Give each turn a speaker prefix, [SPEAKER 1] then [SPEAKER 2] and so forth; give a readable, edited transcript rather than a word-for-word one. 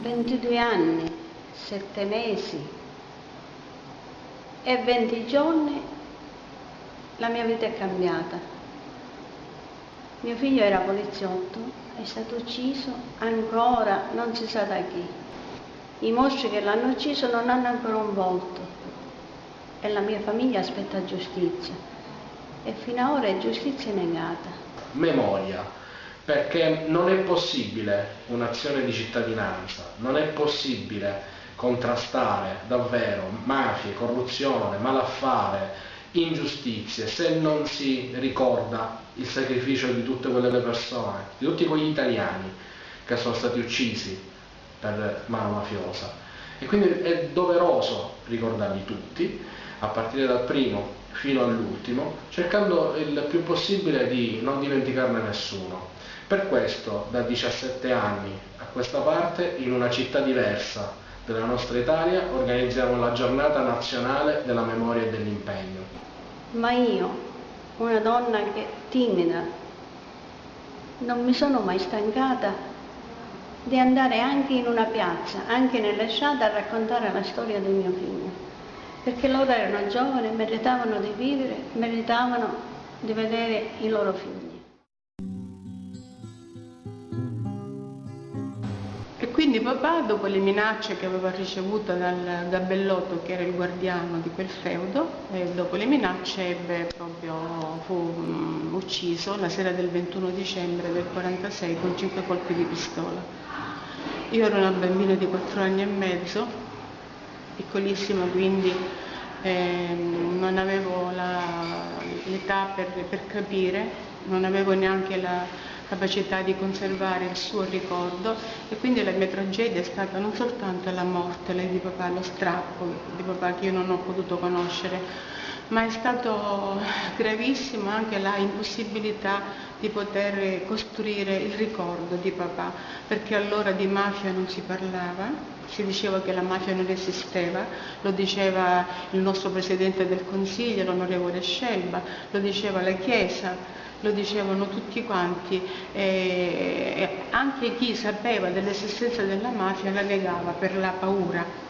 [SPEAKER 1] 22 anni, 7 mesi e 20 giorni la mia vita è cambiata. Mio figlio era poliziotto, è stato ucciso, ancora non si sa da chi. I mostri che l'hanno ucciso non hanno ancora un volto e la mia famiglia aspetta giustizia e fino ad ora è giustizia negata.
[SPEAKER 2] Memoria, perché non è possibile un'azione di cittadinanza, non è possibile contrastare davvero mafie, corruzione, malaffare, ingiustizie se non si ricorda il sacrificio di tutte quelle persone, di tutti quegli italiani che sono stati uccisi per mano mafiosa. E quindi è doveroso ricordarli tutti, a partire dal primo fino all'ultimo, cercando il più possibile di non dimenticarne nessuno. Per questo, da 17 anni a questa parte, in una città diversa della nostra Italia, organizziamo la giornata nazionale della memoria e dell'impegno.
[SPEAKER 1] Ma io, una donna che è timida, non mi sono mai stancata di andare anche in una piazza, anche nelle strade, a raccontare la storia di mio figlio. Perché loro erano giovani, meritavano di vivere, meritavano di vedere i loro figli.
[SPEAKER 3] E quindi papà, dopo le minacce che aveva ricevuto dal gabellotto, che era il guardiano di quel feudo, dopo le minacce fu ucciso la sera del 21 dicembre del 46 con 5 colpi di pistola. Io ero una bambina di 4 anni e mezzo, piccolissima, quindi non avevo l'età per capire, non avevo neanche la capacità di conservare il suo ricordo, e quindi la mia tragedia è stata non soltanto la morte di papà, lo strappo di papà che io non ho potuto conoscere, ma è stato gravissimo anche la impossibilità di poter costruire il ricordo di papà, perché allora di mafia non si parlava, si diceva che la mafia non esisteva, lo diceva il nostro Presidente del Consiglio, l'onorevole Scelba, lo diceva la Chiesa, lo dicevano tutti quanti, e anche chi sapeva dell'esistenza della mafia la negava per la paura.